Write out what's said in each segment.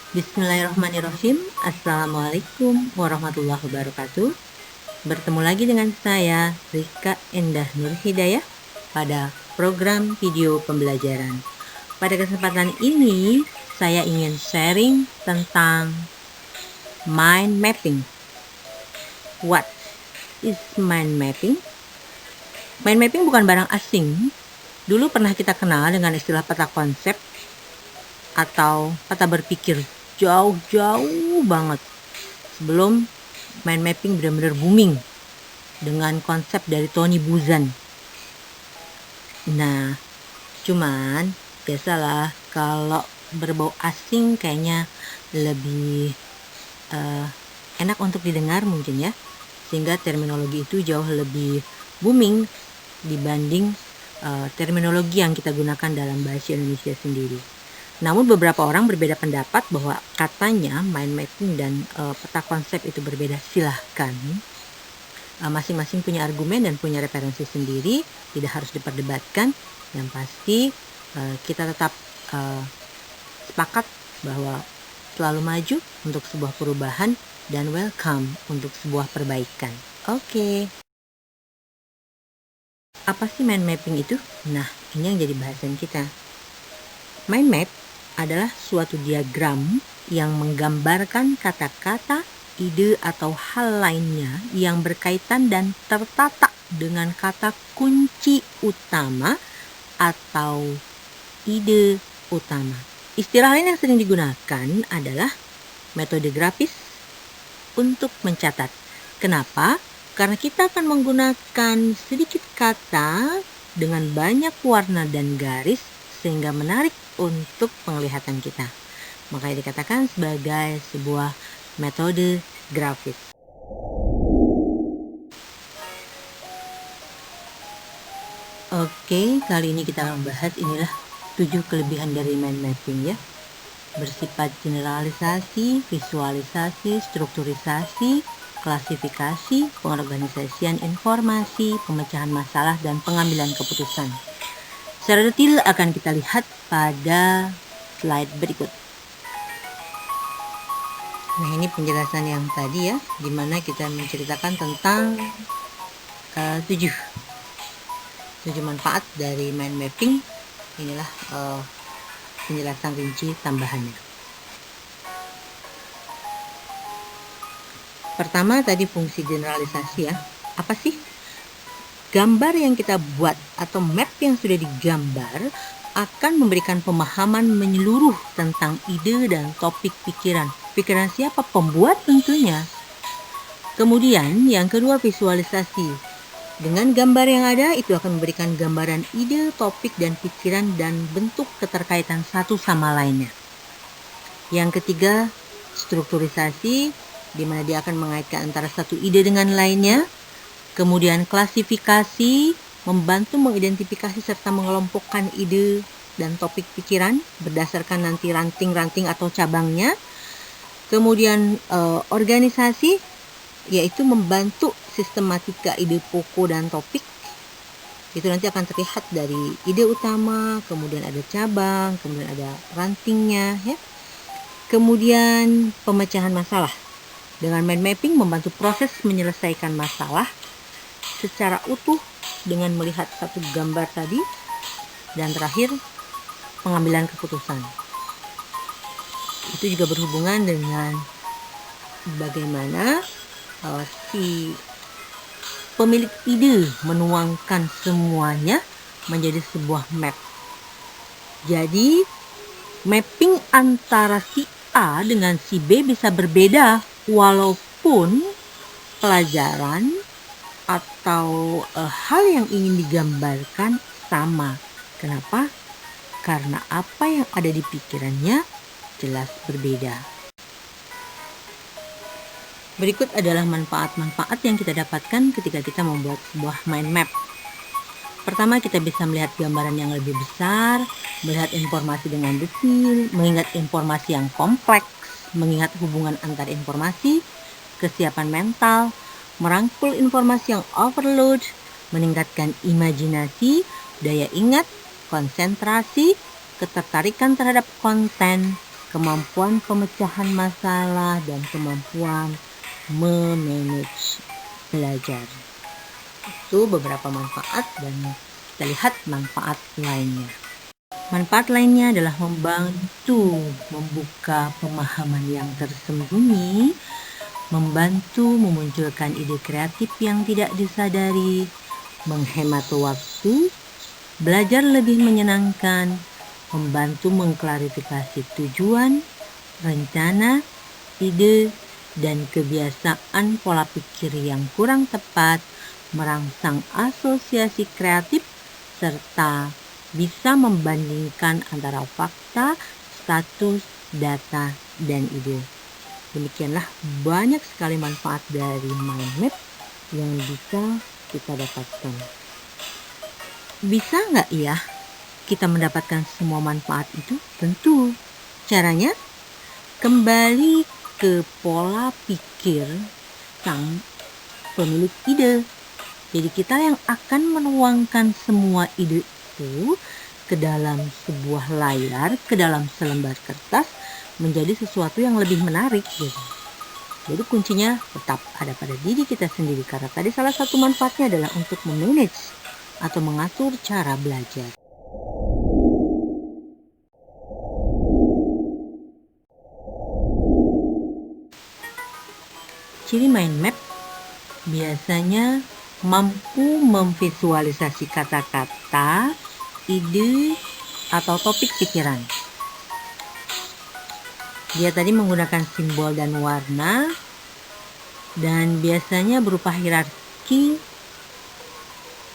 Bismillahirrahmanirrahim. Assalamualaikum warahmatullahi wabarakatuh. Bertemu lagi dengan saya, Rika Endah Nur Hidayah, pada program video pembelajaran. Pada kesempatan ini, saya ingin sharing tentang mind mapping. What is mind mapping? Mind mapping bukan barang asing. Dulu pernah kita kenal dengan istilah peta konsep atau peta berpikir jauh-jauh banget sebelum mind mapping benar-benar booming dengan konsep dari Tony Buzan. Nah, cuman biasalah kalau berbau asing kayaknya lebih enak untuk didengar mungkin ya, sehingga terminologi itu jauh lebih booming dibanding terminologi yang kita gunakan dalam bahasa Indonesia sendiri. Namun beberapa orang berbeda pendapat bahwa katanya mind mapping dan peta konsep itu berbeda. Silahkan, masing-masing punya argumen dan punya referensi sendiri, tidak harus diperdebatkan. Yang pasti kita tetap sepakat bahwa selalu maju untuk sebuah perubahan dan welcome untuk sebuah perbaikan. Oke. Apa sih mind mapping itu? Nah, ini yang jadi bahasan kita. Mind map adalah suatu diagram yang menggambarkan kata-kata, ide atau hal lainnya yang berkaitan dan tertata dengan kata kunci utama atau ide utama. Istilah lain yang sering digunakan adalah metode grafis untuk mencatat. Kenapa? Karena kita akan menggunakan sedikit kata dengan banyak warna dan garis sehingga menarik untuk penglihatan kita. Makanya dikatakan sebagai sebuah metode grafis. Oke, kali ini kita akan membahas inilah 7 kelebihan dari mind mapping ya. Bersifat generalisasi, visualisasi, strukturisasi, klasifikasi, pengorganisasian informasi, pemecahan masalah, dan pengambilan keputusan. Secara detail akan kita lihat pada slide berikut. Nah, ini penjelasan yang tadi ya, di mana kita menceritakan tentang 7 manfaat dari mind mapping. Inilah penjelasan rinci tambahannya. Pertama tadi fungsi generalisasi ya. Apa sih? Gambar yang kita buat atau map yang sudah digambar akan memberikan pemahaman menyeluruh tentang ide dan topik pikiran. Pikiran siapa? Pembuat tentunya. Kemudian yang kedua visualisasi. Dengan gambar yang ada itu akan memberikan gambaran ide, topik, dan pikiran dan bentuk keterkaitan satu sama lainnya. Yang ketiga strukturisasi, di mana dia akan mengaitkan antara satu ide dengan lainnya. Kemudian klasifikasi, membantu mengidentifikasi serta mengelompokkan ide dan topik pikiran berdasarkan nanti ranting-ranting atau cabangnya. Kemudian organisasi, yaitu membantu sistematika ide pokok dan topik. Itu nanti akan terlihat dari ide utama, kemudian ada cabang, kemudian ada rantingnya ya. Kemudian pemecahan masalah. Dengan mind mapping membantu proses menyelesaikan masalah secara utuh dengan melihat satu gambar tadi. Dan terakhir, pengambilan keputusan. Itu juga berhubungan dengan bagaimana si pemilik ide menuangkan semuanya menjadi sebuah map. Jadi, mapping antara si A dengan si B bisa berbeda walaupun pelajaran atau hal yang ingin digambarkan sama. Kenapa? Karena apa yang ada di pikirannya jelas berbeda. Berikut adalah manfaat-manfaat yang kita dapatkan ketika kita membuat sebuah mind map. Pertama, kita bisa melihat gambaran yang lebih besar, melihat informasi dengan detail, mengingat informasi yang kompleks, mengingat hubungan antar informasi, kesiapan mental, merangkul informasi yang overload, meningkatkan imajinasi, daya ingat, konsentrasi, ketertarikan terhadap konten, kemampuan pemecahan masalah, dan kemampuan memanage belajar. Itu beberapa manfaat, dan kita lihat manfaat lainnya. Manfaat lainnya adalah membantu membuka pemahaman yang tersembunyi, membantu memunculkan ide kreatif yang tidak disadari, menghemat waktu, belajar lebih menyenangkan, membantu mengklarifikasi tujuan, rencana, ide, dan kebiasaan pola pikir yang kurang tepat, merangsang asosiasi kreatif, serta bisa membandingkan antara fakta, status, data, dan ide. Demikianlah banyak sekali manfaat dari mind map yang bisa kita dapatkan. Bisa nggak ya kita mendapatkan semua manfaat itu? Tentu. Caranya kembali ke pola pikir sang pemilik ide. Jadi kita yang akan menuangkan semua ide itu ke dalam sebuah layar, ke dalam selembar kertas, menjadi sesuatu yang lebih menarik gitu. Jadi kuncinya tetap ada pada diri kita sendiri, karena tadi salah satu manfaatnya adalah untuk memanage atau mengatur cara belajar. Ciri mind map biasanya mampu memvisualisasi kata-kata, ide, atau topik pikiran. Dia tadi menggunakan simbol dan warna, dan biasanya berupa hierarki,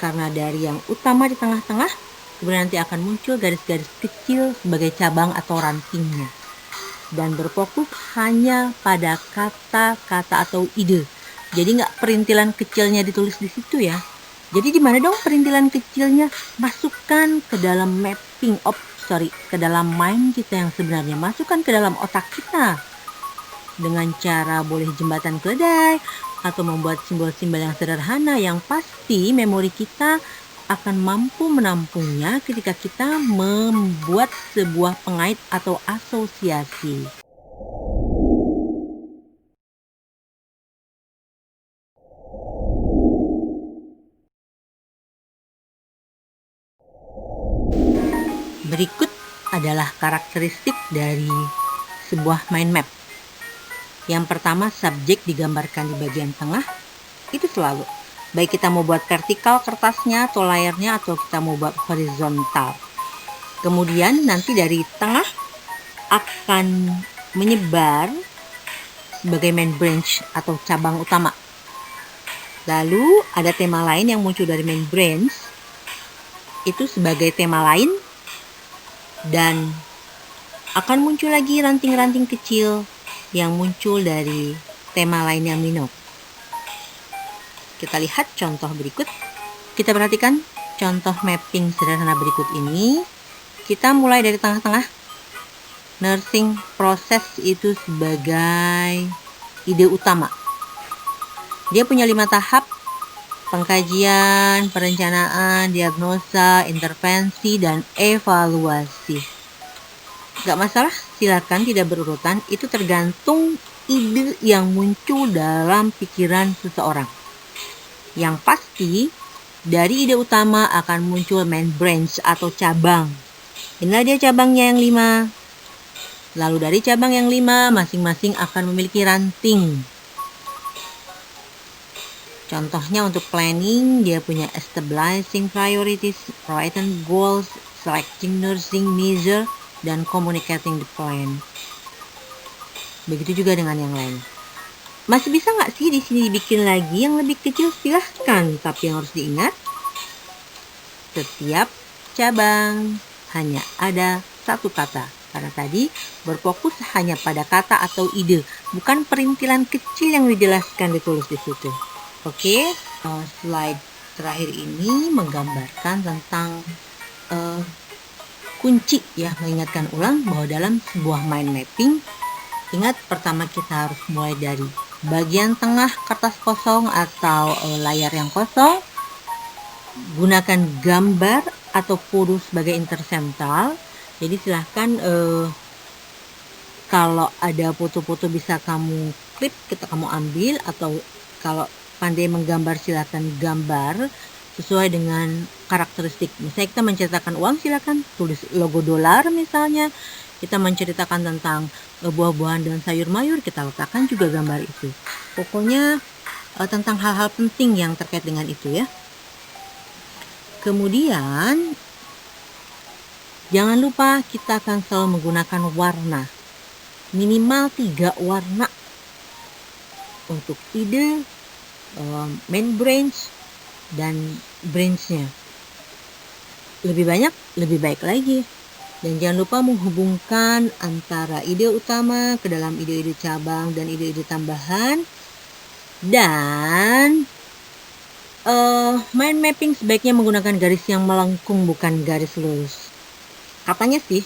karena dari yang utama di tengah-tengah, kemudian nanti akan muncul garis-garis kecil sebagai cabang atau rantingnya, dan berfokus hanya pada kata-kata atau ide. Jadi nggak perintilan kecilnya ditulis di situ ya. Jadi di mana dong perintilan kecilnya? Masukkan ke dalam ke dalam mind kita yang sebenarnya. Masukkan ke dalam otak kita. Dengan cara boleh jembatan keledai atau membuat simbol-simbol yang sederhana, yang pasti memori kita akan mampu menampungnya ketika kita membuat sebuah pengait atau asosiasi. Berikut adalah karakteristik dari sebuah mind map. Yang pertama, subjek digambarkan di bagian tengah. Itu selalu. Baik kita mau buat vertikal kertasnya atau layarnya, atau kita mau buat horizontal. Kemudian nanti dari tengah akan menyebar sebagai main branch atau cabang utama. Lalu ada tema lain yang muncul dari main branch. Itu sebagai tema lain. Dan akan muncul lagi ranting-ranting kecil yang muncul dari tema lain yang minor. Kita lihat contoh berikut. Kita perhatikan contoh mapping sederhana berikut ini. Kita mulai dari tengah-tengah. Nursing proses itu sebagai ide utama. Dia punya 5 tahap: pengkajian, perencanaan, diagnosa, intervensi, dan evaluasi. Gak masalah, silakan tidak berurutan, itu tergantung ide yang muncul dalam pikiran seseorang. Yang pasti, dari ide utama akan muncul main branch atau cabang. Inilah dia cabangnya yang 5. Lalu dari cabang yang 5, masing-masing akan memiliki ranting. Contohnya untuk planning, dia punya establishing priorities, writing goals, selecting nursing measure, dan communicating the plan. Begitu juga dengan yang lain. Masih bisa nggak sih di sini dibikin lagi yang lebih kecil? Silahkan, tapi yang harus diingat, setiap cabang hanya ada satu kata. Karena tadi berfokus hanya pada kata atau ide, bukan perintilan kecil yang dijelaskan ditulis di situ. Oke, slide terakhir ini menggambarkan tentang kunci ya, mengingatkan ulang bahwa dalam sebuah mind mapping, ingat pertama kita harus mulai dari bagian tengah kertas kosong atau layar yang kosong. Gunakan gambar atau foto sebagai intersentral. Jadi silahkan Kalau ada foto-foto bisa kamu klik, kamu ambil, atau kalau pandai menggambar silakan gambar sesuai dengan karakteristik. Misalnya kita menceritakan uang, silakan tulis logo dolar misalnya. Kita menceritakan tentang buah-buahan dan sayur mayur, kita letakkan juga gambar itu. Pokoknya tentang hal-hal penting yang terkait dengan itu ya. Kemudian jangan lupa kita akan selalu menggunakan warna. Minimal 3 warna untuk ide, main branch, dan branch-nya. Lebih banyak, lebih baik lagi. Dan jangan lupa menghubungkan antara ide utama ke dalam ide-ide cabang dan ide-ide tambahan. Dan mind mapping sebaiknya menggunakan garis yang melengkung, bukan garis lurus. Katanya sih,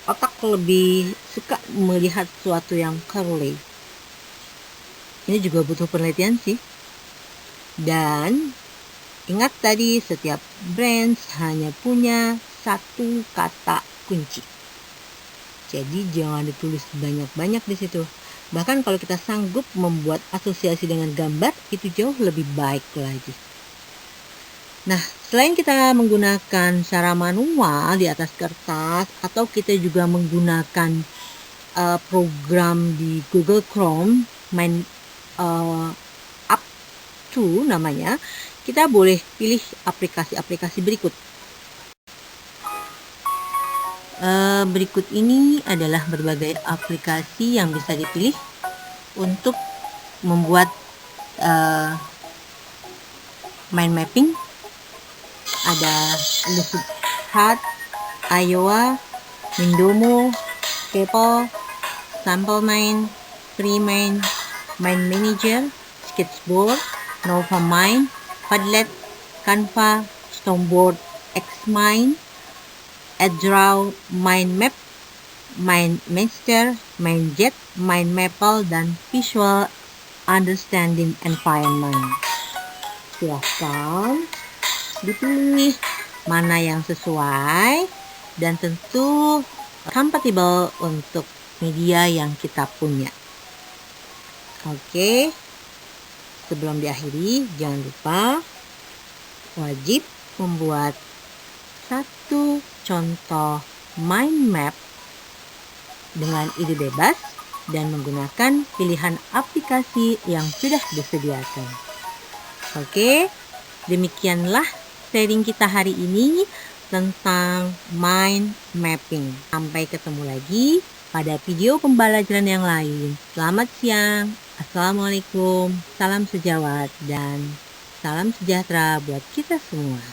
otak lebih suka melihat sesuatu yang curly. Ini juga butuh penelitian sih. Dan ingat tadi, setiap branch hanya punya satu kata kunci. Jadi jangan ditulis banyak-banyak di situ. Bahkan kalau kita sanggup membuat asosiasi dengan gambar, itu jauh lebih baik lagi. Nah, selain kita menggunakan cara manual di atas kertas, atau kita juga menggunakan program di Google Chrome, Up to namanya, kita boleh pilih aplikasi-aplikasi berikut. Berikut ini adalah berbagai aplikasi yang bisa dipilih untuk membuat mind mapping. Ada Lucid Hat, Iowa, Mindomo, Kepo, Sample Mind, Pre-Mind, Mind Manager, Sketchboard, Nova Mind, Padlet, Canva, Stormboard, Xmind, Eddraw, Mind Map, Mind Master, Mindjet, Mind Maple, dan Visual Understanding Environment. Silahkan dipilih mana yang sesuai dan tentu kompatibel untuk media yang kita punya. Oke, sebelum diakhiri, jangan lupa wajib membuat satu contoh mind map dengan ide bebas dan menggunakan pilihan aplikasi yang sudah disediakan. Oke, demikianlah sharing kita hari ini tentang mind mapping. Sampai ketemu lagi pada video pembelajaran yang lain. Selamat siang, assalamualaikum, salam sejawat, dan salam sejahtera buat kita semua.